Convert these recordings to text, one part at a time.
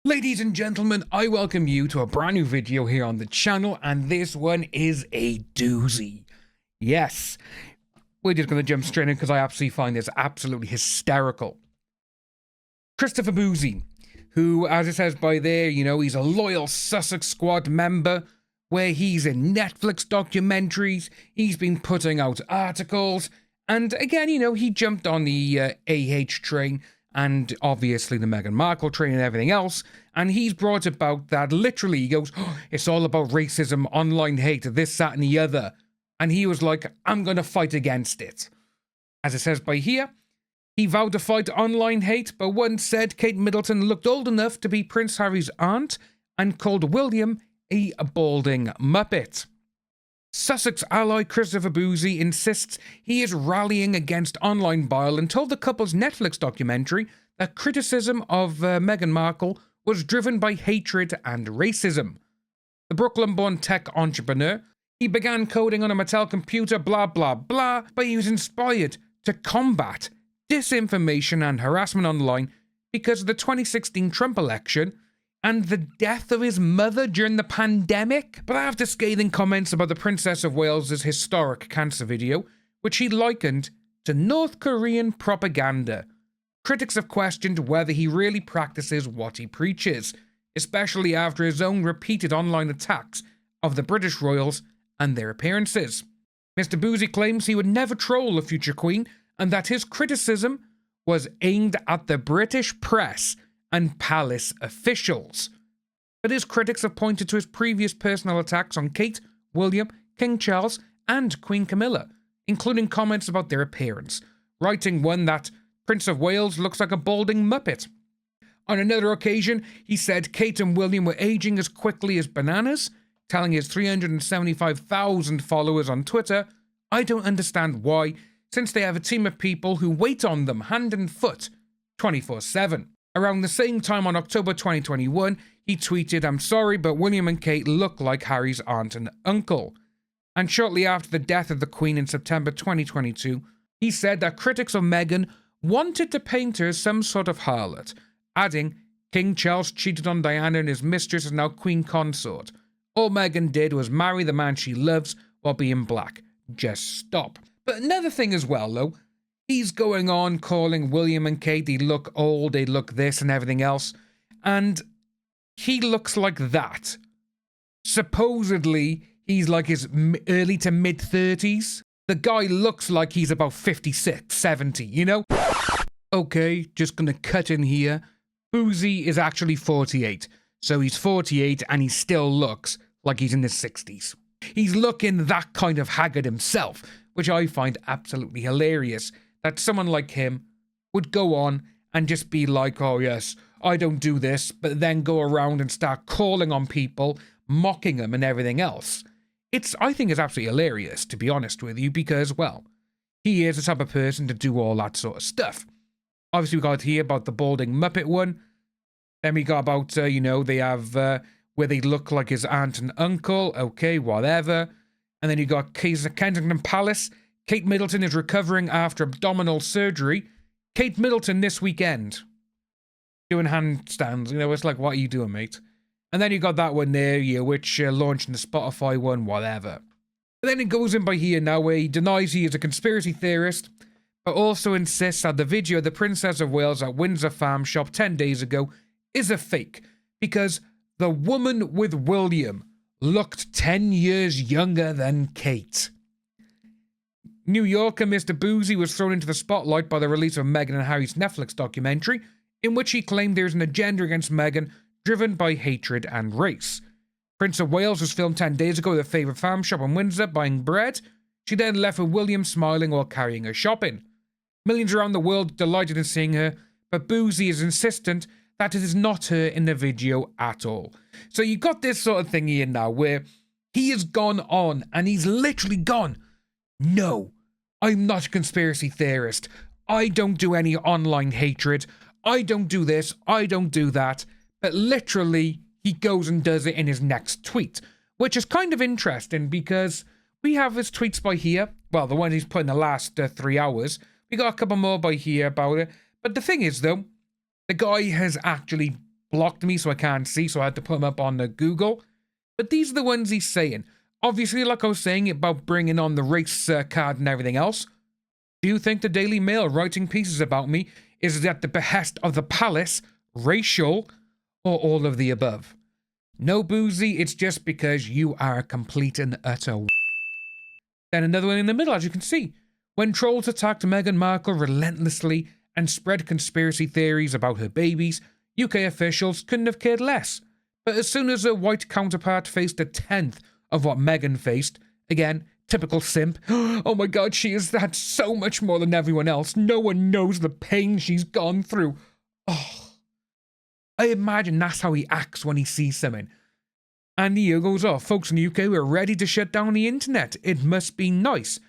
Ladies and gentlemen, I welcome you to a brand new video here on the channel, and this one is a doozy. Yes, we're just going to jump straight in because I absolutely find this absolutely hysterical. Christopher Bouzy, who, as it says by there, you know, he's a loyal Sussex Squad member, where he's in Netflix documentaries, he's been putting out articles, and again, you know, he jumped on the AH train, and obviously the Meghan Markle train and everything else, and he's brought about that literally, he goes, oh, it's all about racism, online hate, this, that, and the other. And he was like, I'm going to fight against it. As it says by here, he vowed to fight online hate, but once said Kate Middleton looked old enough to be Prince Harry's aunt and called William a balding muppet. Sussex ally Christopher Bouzy insists he is rallying against online bile and told the couple's Netflix documentary that criticism of Meghan Markle was driven by hatred and racism. The Brooklyn-born tech entrepreneur, he began coding on a Mattel computer, blah, blah, blah, but he was inspired to combat disinformation and harassment online because of the 2016 Trump election and the death of his mother during the pandemic. But after scathing comments about the Princess of Wales's historic cancer video, which he likened to North Korean propaganda, critics have questioned whether he really practices what he preaches, especially after his own repeated online attacks of the British royals and their appearances. Mr. Bouzy claims he would never troll the future Queen and that his criticism was aimed at the British press and palace officials. But his critics have pointed to his previous personal attacks on Kate, William, King Charles, and Queen Camilla, including comments about their appearance, writing one that Prince of Wales looks like a balding muppet. On another occasion, he said Kate and William were aging as quickly as bananas, telling his 375,000 followers on Twitter, I don't understand why, since they have a team of people who wait on them hand and foot 24/7. Around the same time on October 2021, he tweeted, I'm sorry, but William and Kate look like Harry's aunt and uncle. And shortly after the death of the Queen in September 2022, he said that critics of Meghan wanted to paint her as some sort of harlot, adding, King Charles cheated on Diana and his mistress is now Queen Consort. All Meghan did was marry the man she loves while being black. Just stop. But another thing as well, though, he's going on calling William and Kate, they look old, they look this and everything else. And he looks like that. Supposedly, he's like his early to mid-30s. The guy looks like he's about 56, 70, you know? Okay, just gonna cut in here. Bouzy is actually 48. So he's 48 and he still looks like he's in his 60s. He's looking that kind of haggard himself, which I find absolutely hilarious. That someone like him would go on and just be like, oh yes, I don't do this, but then go around and start calling on people, mocking them and everything else. I think it's absolutely hilarious, to be honest with you, because, well, he is the type of person to do all that sort of stuff. Obviously, we got here about the balding Muppet one. Then we got about, you know, they have where they look like his aunt and uncle. Okay, whatever. And then you got Kensington Palace. Kate Middleton is recovering after abdominal surgery. Kate Middleton this weekend. Doing handstands. You know, it's like, what are you doing, mate? And then you got that one there, yeah, which launched in the Spotify one, whatever. But then it goes in by here now where he denies he is a conspiracy theorist, but also insists that the video of the Princess of Wales at Windsor Farm Shop 10 days ago is a fake, because the woman with William looked 10 years younger than Kate. New Yorker Mr. Bouzy was thrown into the spotlight by the release of Meghan and Harry's Netflix documentary, in which he claimed there is an agenda against Meghan driven by hatred and race. Prince of Wales was filmed 10 days ago at a favourite farm shop in Windsor buying bread. She then left with William smiling while carrying her shopping. Millions around the world delighted in seeing her, but Bouzy is insistent that it is not her in the video at all. So you got this sort of thing here now where he has gone on and he's literally gone, no, I'm not a conspiracy theorist. I don't do any online hatred. I don't do this. I don't do that. But literally, he goes and does it in his next tweet, which is kind of interesting because we have his tweets by here. Well, the one he's put in the last 3 hours. We got a couple more by here about it. But the thing is, though, the guy has actually blocked me so I can't see, so I had to put them up on the Google. But these are the ones he's saying. Obviously, like I was saying about bringing on the race card and everything else, do you think the Daily Mail writing pieces about me is at the behest of the palace, racial, or all of the above? No, Bouzy, it's just because you are a complete and utter. Then another one in the middle, as you can see. When trolls attacked Meghan Markle relentlessly and spread conspiracy theories about her babies, UK officials couldn't have cared less. But as soon as her white counterpart faced a tenth of what Meghan faced, again, typical simp, oh my god, she has had so much more than everyone else. No one knows the pain she's gone through. Oh. I imagine that's how he acts when he sees something. And he goes, oh, folks in the UK, we're ready to shut down the internet. It must be nice.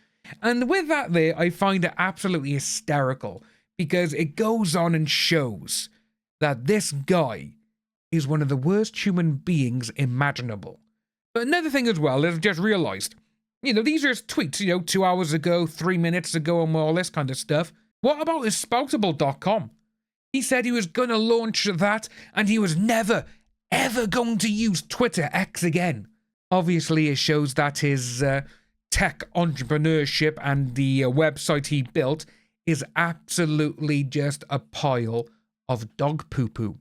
And with that there, I find it absolutely hysterical because it goes on and shows that this guy is one of the worst human beings imaginable. But another thing as well is I've just realised, these are his tweets, 2 hours ago, 3 minutes ago, and all this kind of stuff. What about his Spoutable.com? He said he was going to launch that and he was never, ever going to use Twitter X again. Obviously, it shows that his tech entrepreneurship and the website he built is absolutely just a pile of dog poo-poo.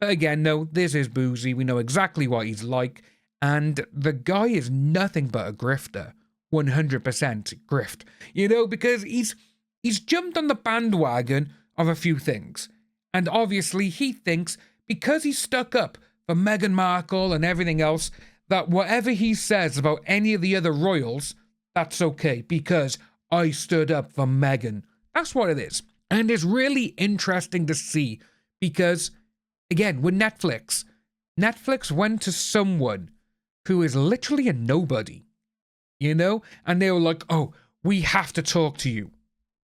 But again, no, this is Bouzy. We know exactly what he's like. And the guy is nothing but a grifter. 100% grift. Because he's jumped on the bandwagon of a few things. And obviously he thinks because he's stuck up for Meghan Markle and everything else, that whatever he says about any of the other royals, that's okay because I stood up for Meghan. That's what it is. And it's really interesting to see because, again, with Netflix went to someone who is literally a nobody, and they were like, oh, we have to talk to you.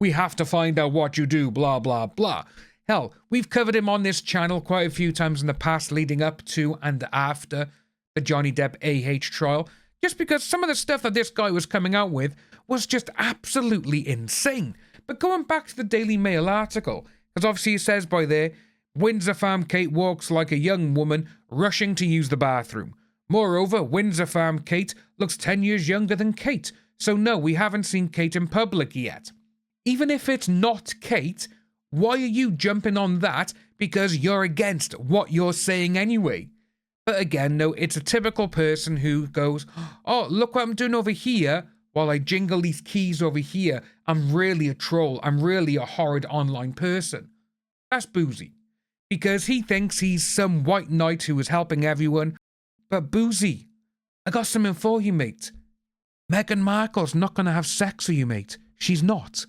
We have to find out what you do, blah, blah, blah. Hell, we've covered him on this channel quite a few times in the past leading up to and after the Johnny Depp AH trial, just because some of the stuff that this guy was coming out with was just absolutely insane. But going back to the Daily Mail article, because obviously it says by there, Windsor Farm Kate walks like a young woman rushing to use the bathroom. Moreover, Windsor Farm Kate looks 10 years younger than Kate, so no, we haven't seen Kate in public yet. Even if it's not Kate, why are you jumping on that? Because you're against what you're saying anyway. But again, no, it's a typical person who goes, oh, look what I'm doing over here while I jingle these keys over here. I'm really a troll. I'm really a horrid online person. That's Bouzy. Because he thinks he's some white knight who is helping everyone. But Bouzy, I got something for you, mate. Meghan Markle's not going to have sex with you, mate. She's not.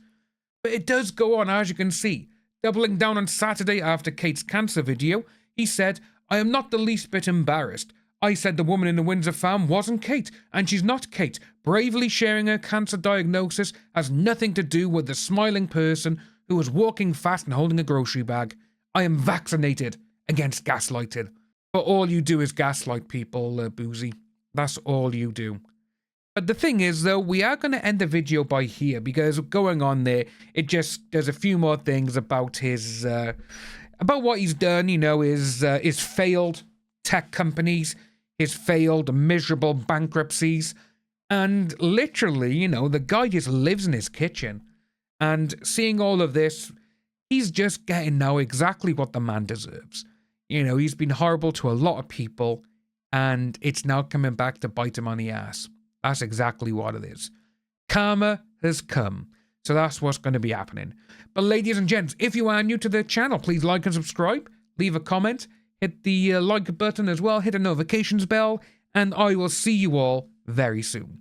But it does go on, as you can see. Doubling down on Saturday after Kate's cancer video, he said, I am not the least bit embarrassed. I said the woman in the Windsor farm wasn't Kate, and she's not Kate. Bravely sharing her cancer diagnosis has nothing to do with the smiling person who was walking fast and holding a grocery bag. I am vaccinated against gaslighting. But all you do is gaslight people, Bouzy. That's all you do. But the thing is, though, we are going to end the video by here because going on there, it just does a few more things about his, about what he's done, his failed tech companies, his failed miserable bankruptcies, and literally, the guy just lives in his kitchen. And seeing all of this, he's just getting now exactly what the man deserves. He's been horrible to a lot of people, and it's now coming back to bite him on the ass. That's exactly what it is. Karma has come. So that's what's going to be happening. But ladies and gents, if you are new to the channel, please like and subscribe. Leave a comment. Hit the like button as well. Hit the notifications bell. And I will see you all very soon.